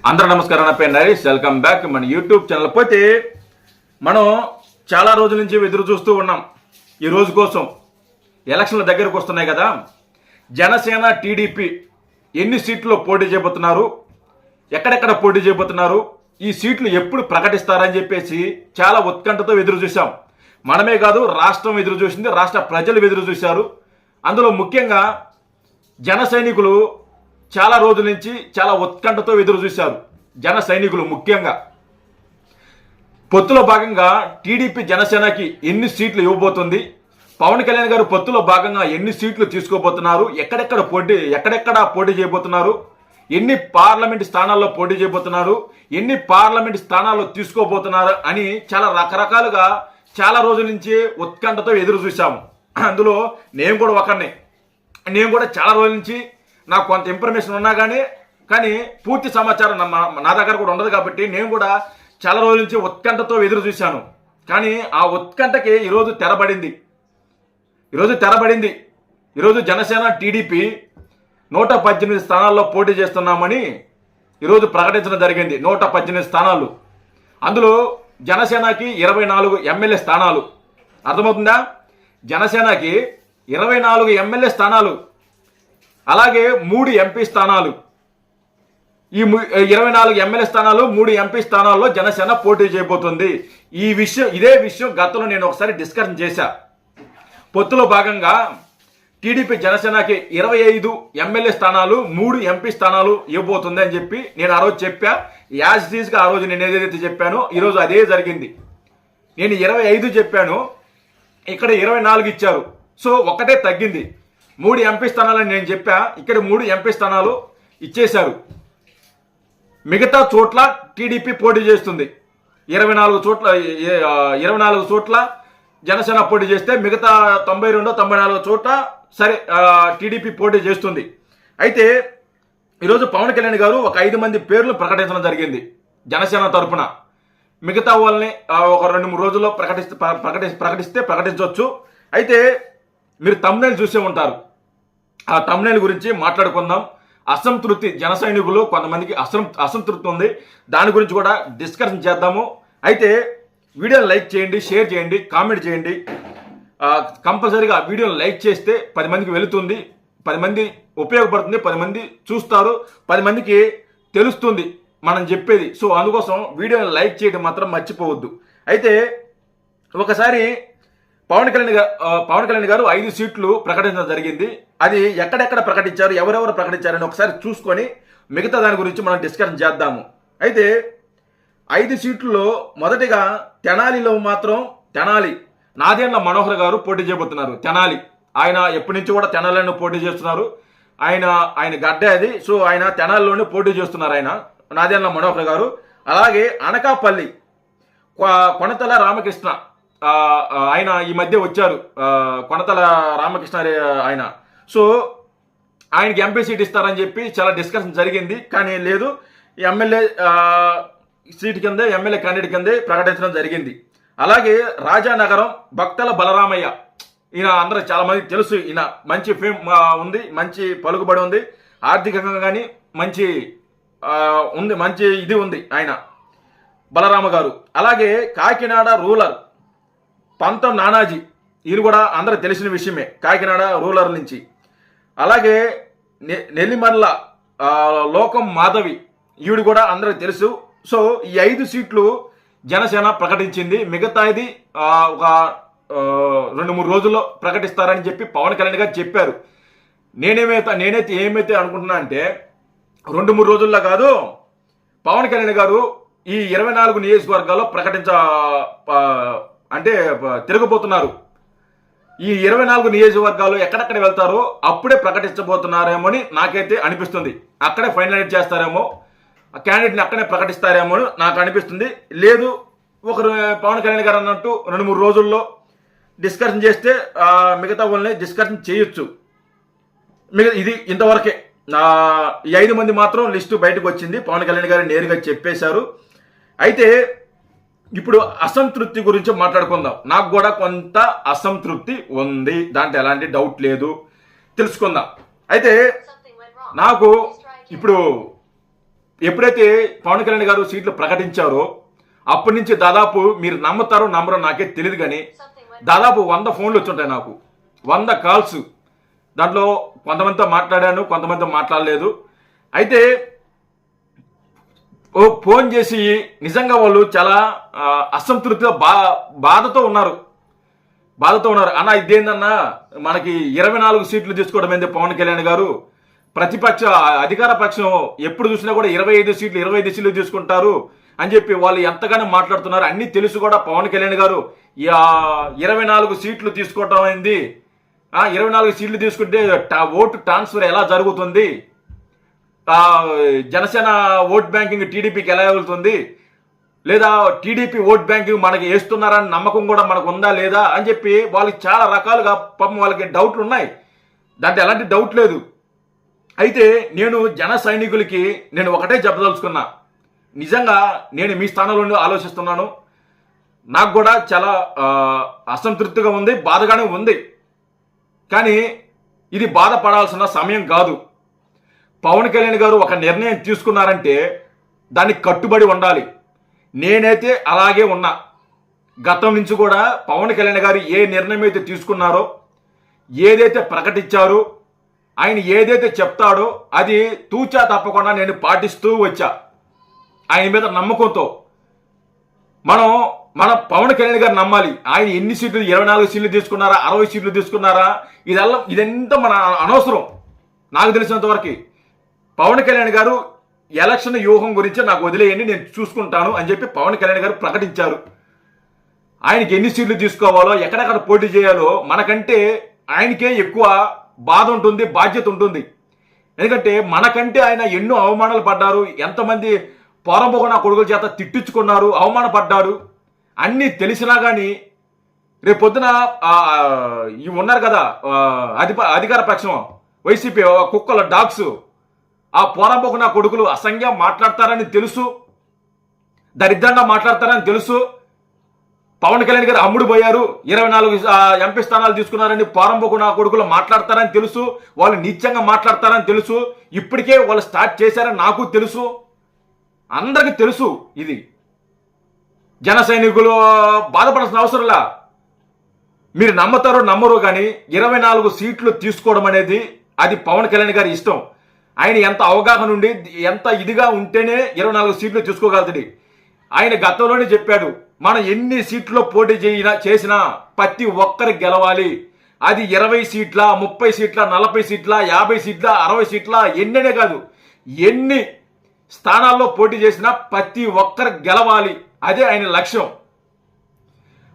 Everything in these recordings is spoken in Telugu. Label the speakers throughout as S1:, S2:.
S1: అందరూ నమస్కారం. నా పేరు నరేష్. వెల్కమ్ బ్యాక్ మన యూట్యూబ్ ఛానల్. పోతే మనం చాలా రోజుల నుంచి ఎదురు చూస్తూ ఉన్నాం ఈ రోజు కోసం. ఎలక్షన్ల దగ్గరకు వస్తున్నాయి కదా. జనసేన టీడీపీ ఎన్ని సీట్లు పోటీ చేయబోతున్నారు, ఎక్కడెక్కడ పోటీ చేయబోతున్నారు, ఈ సీట్లు ఎప్పుడు ప్రకటిస్తారని చెప్పేసి చాలా ఉత్కంఠతో ఎదురు చూసాం. మనమే కాదు, రాష్ట్రం ఎదురు చూసింది, రాష్ట్ర ప్రజలు ఎదురు చూశారు. అందులో ముఖ్యంగా జన సైనికులు చాలా రోజుల నుంచి చాలా ఉత్కంఠతో ఎదురు చూశారు. జన సైనికులు ముఖ్యంగా పొత్తులో భాగంగా టీడీపీ జనసేనకి ఎన్ని సీట్లు ఇవ్వబోతుంది, పవన్ కళ్యాణ్ గారు పొత్తులో భాగంగా ఎన్ని సీట్లు తీసుకోబోతున్నారు, ఎక్కడెక్కడ పోటీ చేయబోతున్నారు, ఎన్ని పార్లమెంట్ స్థానాల్లో పోటీ చేయబోతున్నారు, ఎన్ని పార్లమెంట్ స్థానాల్లో తీసుకోబోతున్నారు అని చాలా రకరకాలుగా చాలా రోజుల నుంచి ఉత్కంఠతో ఎదురు చూశాము. అందులో నేను కూడా ఒకరిని. నేను కూడా చాలా రోజుల నుంచి నాకు కొంత ఇన్ఫర్మేషన్ ఉన్నా కానీ పూర్తి సమాచారం నా దగ్గర కూడా ఉండదు కాబట్టి నేను కూడా చాలా రోజుల నుంచి ఉత్కంఠతో ఎదురు చూశాను. కానీ ఆ ఉత్కంఠకి ఈరోజు తెరబడింది. ఈరోజు జనసేన టీడీపీ 118 స్థానాల్లో పోటీ చేస్తున్నామని ఈరోజు ప్రకటించడం జరిగింది. 118 స్థానాలు. అందులో జనసేనకి 24 ఎమ్మెల్యే స్థానాలు. అర్థమవుతుందా? జనసేనకి 24 ఎమ్మెల్యే స్థానాలు, అలాగే 3 ఎంపీ స్థానాలు. ఈ 24 ఎమ్మెల్యే స్థానాలు, 3 ఎంపీ స్థానాల్లో జనసేన పోటీ చేయబోతుంది. ఇదే విషయం గతంలో నేను ఒకసారి డిస్కషన్ చేశా. పొత్తులో భాగంగా టీడీపీ జనసేనకి 25 ఎమ్మెల్యే స్థానాలు, 3 ఎంపీ స్థానాలు ఇవ్వబోతుంది అని చెప్పి నేను ఆ రోజు చెప్పా. యాజ్ గా ఆ రోజు నేను ఏదైతే చెప్పానో ఈరోజు అదే జరిగింది. నేను 25 చెప్పాను, ఇక్కడ 24 ఇచ్చారు. సో ఒకటే తగ్గింది. 3 ఎంపీ స్థానాలని నేను చెప్పా, ఇక్కడ 3 ఎంపీ స్థానాలు ఇచ్చేశారు. మిగతా చోట్ల టీడీపీ పోటీ చేస్తుంది. 24 చోట్ల జనసేన పోటీ చేస్తే మిగతా 94 చోట్ల సరే టీడీపీ పోటీ చేస్తుంది. అయితే ఈరోజు పవన్ కళ్యాణ్ గారు ఒక 5 మంది పేర్లు ప్రకటించడం జరిగింది జనసేన తరఫున. మిగతా వాళ్ళని ఒక 2-3 రోజుల్లో ప్రకటిస్తే ప్రకటించవచ్చు. అయితే మీరు తమ్నైల్ చూసే ఉంటారు. ఆ తమ్నైల్ గురించి మాట్లాడుకుందాం. అసంతృప్తి, జన సైనికులు కొంతమందికి అసంతృప్తి ఉంది. దాని గురించి కూడా డిస్కషన్ చేద్దాము. అయితే వీడియోని లైక్ చేయండి, షేర్ చేయండి, కామెంట్ చేయండి. కంపల్సరీగా వీడియోని లైక్ చేస్తే 10 మందికి వెళుతుంది, 10 మంది ఉపయోగపడుతుంది, 10 మంది చూస్తారు, 10 మందికి తెలుస్తుంది మనం చెప్పేది. సో అందుకోసం వీడియోని లైక్ చేయడం మాత్రం మర్చిపోవద్దు. అయితే ఒకసారి పవన్ కళ్యాణ్ గారు 5 సీట్లు ప్రకటించడం జరిగింది. అది ఎక్కడెక్కడ ప్రకటించారు, ఎవరెవరు ప్రకటించారని ఒకసారి చూసుకొని మిగతా దాని గురించి మనం డిస్కషన్ చేద్దాము. అయితే 5 సీట్లలో మొదటిగా తెనాలిలో మాత్రం నాదెండ్ల మనోహర్ గారు పోటీ చేయబోతున్నారు. తెనాలి ఆయన ఎప్పటి నుంచి కూడా తెనాలిలో పోటీ చేస్తున్నారు. ఆయన గడ్డే అది. సో ఆయన తెనాలిలోనే పోటీ చేస్తున్నారు ఆయన, నాదెండ్ల మనోహర్ గారు. అలాగే అనకాపల్లి కొనతల రామకృష్ణ, ఆయన ఈ మధ్య వచ్చారు, కొనతల రామకృష్ణ ఆయన. సో ఆయనకి ఎంపీ సీట్ ఇస్తారని చెప్పి చాలా డిస్కషన్ జరిగింది, కానీ లేదు. ఎమ్మెల్యే సీట్ కింద, ఎమ్మెల్యే క్యాండిడేట్ కిందే ప్రకటించడం జరిగింది. అలాగే రాజానగరం భక్తల బలరామయ్య, ఈయన అందరూ చాలా మందికి తెలుసు. ఈయన మంచి ఫేమ్ ఉంది, మంచి పలుకుబడి ఉంది, ఆర్థికంగా కానీ మంచి ఉంది, మంచి ఇది ఉంది ఆయన బలరామ గారు. అలాగే కాకినాడ రూరల్ పంతం నానాజీ, ఈయన కూడా అందరూ తెలిసిన విషయమే, కాకినాడ రూరల్ నుంచి. అలాగే నెల్లిమర్ల లోకం మాధవి, ఈవిడ కూడా అందరికి తెలుసు. సో ఈ 5 సీట్లు జనసేన ప్రకటించింది. మిగతాది ఒక 2-3 రోజుల్లో ప్రకటిస్తారని చెప్పి పవన్ కళ్యాణ్ గారు చెప్పారు. నేనైతే ఏమైతే అనుకుంటున్నా అంటే 2-3 రోజుల్లో కాదు, పవన్ కళ్యాణ్ గారు ఈ 24 నియోజకవర్గాల్లో తిరగబోతున్నారు. ఈ 24 నియోజకవర్గాలు ఎక్కడెక్కడ వెళ్తారో అప్పుడే ప్రకటించబోతున్నారేమో అని నాకైతే అనిపిస్తుంది. అక్కడే ఫైనలైజ్ చేస్తారేమో, క్యాండిడేట్ని అక్కడే ప్రకటిస్తారేమో నాకు అనిపిస్తుంది. లేదు, పవన్ కళ్యాణ్ గారు అన్నట్టు 2-3 రోజుల్లో డిస్కషన్ చేస్తే మిగతా వాళ్ళని డిస్కషన్ చేయొచ్చు. ఇది ఇంతవరకే. ఈ 5 మంది మాత్రం లిస్టు బయటకు వచ్చింది, పవన్ కళ్యాణ్ గారు నేరుగా చెప్పేశారు. అయితే ఇప్పుడు అసంతృప్తి గురించి మాట్లాడుకుందాం. నాకు కూడా కొంత అసంతృప్తి ఉంది, దాంట్లో ఎలాంటి డౌట్ లేదు, తెలుసుకుందాం. అయితే నాకు ఇప్పుడు ఎప్పుడైతే పవన్ కళ్యాణ్ గారు సీట్లు ప్రకటించారో అప్పటి నుంచి దాదాపు మీరు నమ్ముతారో నమ్మరో నాకే తెలియదు, కానీ దాదాపు 100 ఫోన్లు వచ్చుంటాయి నాకు, 100 కాల్స్. దాంట్లో కొంతమందితో మాట్లాడాను, కొంతమందితో మాట్లాడలేదు. అయితే ఫోన్ చేసి నిజంగా వాళ్ళు చాలా అసంతృప్తిగా బాధతో ఉన్నారు. అన్న ఇదేందన్నా మనకి 24 సీట్లు తీసుకోవడం ఏంది పవన్ కళ్యాణ్ గారు, ప్రతిపక్ష అధికార పక్షం ఎప్పుడు చూసినా కూడా 25 సీట్లు తీసుకుంటారు అని చెప్పి వాళ్ళు ఎంతగానో మాట్లాడుతున్నారు. అన్ని తెలుసు కూడా పవన్ కళ్యాణ్ గారు 24 సీట్లు తీసుకోవటం అయింది, 24 సీట్లు తీసుకుంటే ఓటు ట్రాన్స్ఫర్ ఎలా జరుగుతుంది, జనసేన ఓట్ బ్యాంకింగ్ టీడీపీకి ఎలా వెళ్తుంది, లేదా టీడీపీ ఓట్ బ్యాంకింగ్ మనకి వేస్తున్నారని నమ్మకం కూడా మనకు ఉందా లేదా అని చెప్పి వాళ్ళకి చాలా రకాలుగా పాపం వాళ్ళకి డౌట్లు ఉన్నాయి. దాంట్లో ఎలాంటి డౌట్ లేదు. అయితే నేను జన సైనికులకి నేను ఒకటే చెప్పదలుచుకున్నా, నిజంగా నేను మీ స్థానంలో ఆలోచిస్తున్నాను. నాకు కూడా చాలా అసంతృప్తిగా ఉంది, బాధగానే ఉంది. కానీ ఇది బాధపడాల్సిన సమయం కాదు. పవన్ కళ్యాణ్ గారు ఒక నిర్ణయం తీసుకున్నారంటే దానికి కట్టుబడి ఉండాలి. నేనైతే అలాగే ఉన్నా. గతం నుంచి కూడా పవన్ కళ్యాణ్ గారు ఏ నిర్ణయం అయితే తీసుకున్నారో, ఏదైతే ప్రకటించారో, ఆయన ఏదైతే చెప్తాడో అది తూచా తప్పకుండా నేను పాటిస్తూ వచ్చా. ఆయన మీద నమ్మకంతో మన పవన్ కళ్యాణ్ గారు నమ్మాలి. ఆయన ఎన్ని సీట్లు, 24 సీట్లు తీసుకున్నారా, 60 సీట్లు తీసుకున్నారా, ఇదంతా మన అనవసరం. నాకు తెలిసినంత వరకు పవన్ కళ్యాణ్ గారు ఎలక్షన్ వ్యూహం గురించి నాకు వదిలేయండి, నేను చూసుకుంటాను అని చెప్పి పవన్ కళ్యాణ్ గారు ప్రకటించారు. ఆయనకి ఎన్ని సీట్లు తీసుకోవాలో, ఎక్కడెక్కడ పోటీ చేయాలో మనకంటే ఆయనకే ఎక్కువ బాధ ఉంటుంది, బాధ్యత ఉంటుంది. ఎందుకంటే మనకంటే ఆయన ఎన్నో అవమానాలు పడ్డారు, ఎంతమంది పోరంబోగన కొడుకుల చేత తిట్టించుకున్నారు, అవమానపడ్డారు. అన్నీ తెలిసినా కానీ రేపొద్దున ఇవి ఉన్నారు కదా అధికార పక్షం వైసీపీ కుక్కల డాగ్స్, ఆ పోరంబోగన కొడుకులు అసంఖ్యం మాట్లాడతారని తెలుసు, దరిద్రంగా మాట్లాడతారని తెలుసు. పవన్ కళ్యాణ్ గారు అమ్ముడు పోయారు, 24 ఎంపీ స్థానాలు తీసుకున్నారని పోరంబోగన కొడుకులు మాట్లాడతారని తెలుసు, వాళ్ళు నీచంగా మాట్లాడతారని తెలుసు. ఇప్పటికే వాళ్ళు స్టార్ట్ చేశారని నాకు తెలుసు, అందరికీ తెలుసు. ఇది జన సైనికులు బాధపడాల్సిన అవసరంలా. మీరు నమ్మతారో నమ్మరో కానీ 24 సీట్లు తీసుకోవడం అనేది అది పవన్ కళ్యాణ్ గారి ఇష్టం. ఆయన ఎంత అవగాహన ఉండి ఎంత ఇదిగా ఉంటేనే 24 సీట్లు తీసుకోగలుగుతాడు. ఆయన గతంలోనే చెప్పాడు, మనం ఎన్ని సీట్లో పోటీ చేసినా ప్రతి ఒక్కరు గెలవాలి. అది 20 సీట్ల, 30 సీట్ల, 40 సీట్ల, 50 సీట్ల, 60 సీట్ల, ఎన్ననే కాదు, ఎన్ని స్థానాల్లో పోటీ చేసినా ప్రతి ఒక్కరు గెలవాలి. అదే ఆయన లక్ష్యం.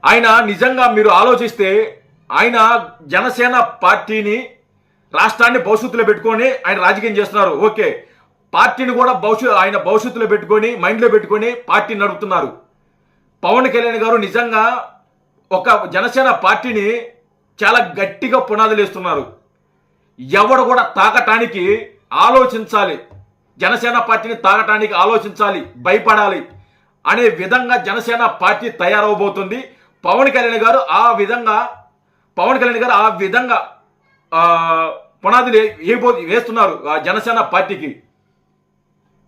S1: ఆయన నిజంగా మీరు ఆలోచిస్తే ఆయన జనసేన పార్టీని, రాష్ట్రాన్ని భవిష్యత్తులో పెట్టుకొని ఆయన రాజకీయం చేస్తున్నారు. ఓకే, పార్టీని కూడా ఆయన భవిష్యత్తులో పెట్టుకొని, మైండ్లో పెట్టుకొని పార్టీని నడుపుతున్నారు. పవన్ కళ్యాణ్ గారు నిజంగా ఒక జనసేన పార్టీని చాలా గట్టిగా పునాదులు వేస్తున్నారు. ఎవడు కూడా తాకటానికి ఆలోచించాలి, జనసేన పార్టీని తాకటానికి ఆలోచించాలి, భయపడాలి అనే విధంగా జనసేన పార్టీ తయారవబోతుంది. పవన్ కళ్యాణ్ గారు ఆ విధంగా పునాదులు వేస్తున్నారు జనసేన పార్టీకి.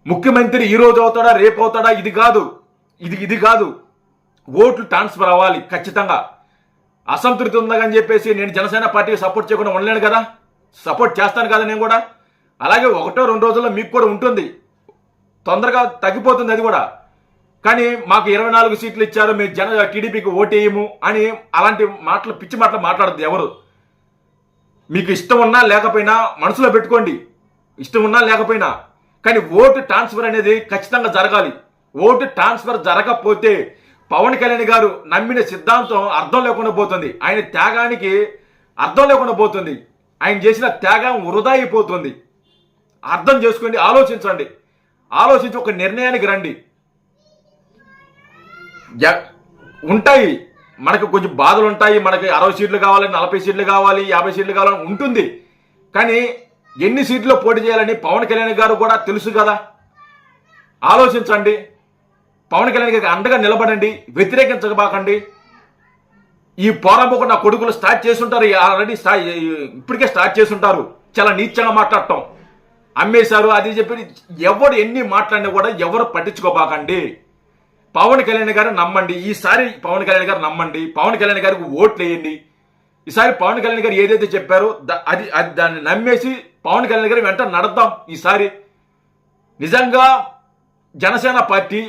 S1: ముఖ్యమంత్రి ఈ రోజు అవుతాడా, రేపు అవుతాడా, ఇది కాదు. ఓట్లు ట్రాన్స్ఫర్ అవ్వాలి ఖచ్చితంగా. అసంతృప్తి ఉందని చెప్పేసి నేను జనసేన పార్టీకి సపోర్ట్ చేయకుండా ఉండలేను కదా, సపోర్ట్ చేస్తాను కదా నేను కూడా. అలాగే 1-2 రోజుల్లో మీకు కూడా ఉంటుంది, తొందరగా తగ్గిపోతుంది అది కూడా. కానీ మాకు 24 సీట్లు ఇచ్చారు, మేము టీడీపీకి ఓటేయము అని అలాంటి మాటలు, పిచ్చి మాటలు మాట్లాడద్దు ఎవరు. మీకు ఇష్టం ఉన్నా లేకపోయినా మనసులో పెట్టుకోండి, ఇష్టం ఉన్నా లేకపోయినా. కానీ ఓటు ట్రాన్స్ఫర్ అనేది ఖచ్చితంగా జరగాలి. ఓటు ట్రాన్స్ఫర్ జరగకపోతే పవన్ కళ్యాణ్ గారు నమ్మిన సిద్ధాంతం అర్థం లేకుండా పోతుంది, ఆయన త్యాగానికి అర్థం లేకుండా పోతుంది, ఆయన చేసిన త్యాగం వృధా అయిపోతుంది. అర్థం చేసుకోండి, ఆలోచించండి, ఆలోచించి ఒక నిర్ణయానికి రండి. ఉంటాయి మనకు కొంచెం బాధలు ఉంటాయి, మనకి 60 సీట్లు కావాలి, 40 సీట్లు కావాలి, 50 సీట్లు కావాలని ఉంటుంది. కానీ ఎన్ని సీట్లు పోటీ చేయాలని పవన్ కళ్యాణ్ గారు కూడా తెలుసు కదా. ఆలోచించండి, పవన్ కళ్యాణ్ గారికి అండగా నిలబడండి, వ్యతిరేకించబాకండి. ఈ పోరాపోకుండా కొడుకులు స్టార్ట్ చేస్తుంటారు, ఆల్రెడీ ఇప్పటికే స్టార్ట్ చేస్తుంటారు చాలా నీచంగా మాట్లాడటం. అమ్మేశారు అది చెప్పి ఎవరు ఎన్ని మాట్లాడినా కూడా ఎవరు పట్టించుకోబాకండి. పవన్ కళ్యాణ్ గారు నమ్మండి. ఈసారి పవన్ కళ్యాణ్ గారు నమ్మండి. పవన్ కళ్యాణ్ గారికి ఓట్లు వేయండి. ఈసారి పవన్ కళ్యాణ్ గారు ఏదైతే చెప్పారో అది దాన్ని నమ్మేసి పవన్ కళ్యాణ్ గారు వెంట నడద్దాం. ఈసారి నిజంగా జనసేన పార్టీ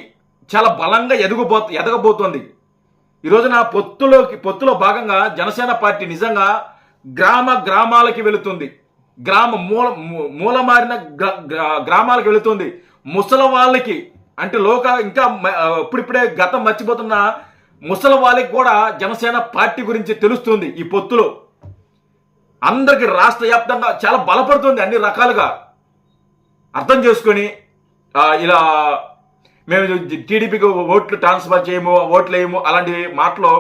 S1: చాలా బలంగా ఎదగబోతోంది. ఈరోజున పొత్తులో భాగంగా జనసేన పార్టీ నిజంగా గ్రామాలకి వెళుతుంది. మూలమారిన గ్రామాలకు వెళుతుంది. ముసలి వాళ్ళకి అంటే ఇంకా ఇప్పుడిప్పుడే గతం మర్చిపోతున్న ముసలి వాళ్ళకి కూడా జనసేన పార్టీ గురించి తెలుస్తుంది. ఈ పొత్తులో అందరికి రాష్ట్ర వ్యాప్తంగా చాలా బలపడుతుంది. అన్ని రకాలుగా అర్థం చేసుకొని ఇలా మేము టీడీపీకి ఓట్లు ట్రాన్స్ఫర్ చేయము, ఓట్లు వేయము అలాంటి మాటలు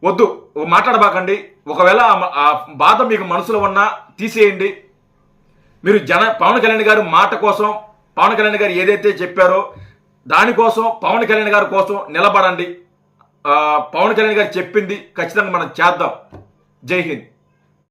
S1: వద్దు, మాట్లాడబాకండి. ఒకవేళ ఆ బాధ మీకు మనసులో ఉన్నా తీసేయండి. మీరు పవన్ కళ్యాణ్ గారి మాట కోసం, పవన్ కళ్యాణ్ గారు ఏదైతే చెప్పారో దానికోసం, పవన్ కళ్యాణ్ గారి కోసం నిలబడండి. పవన్ కళ్యాణ్ గారు చెప్పింది ఖచ్చితంగా మనం చేద్దాం. జై హింద్.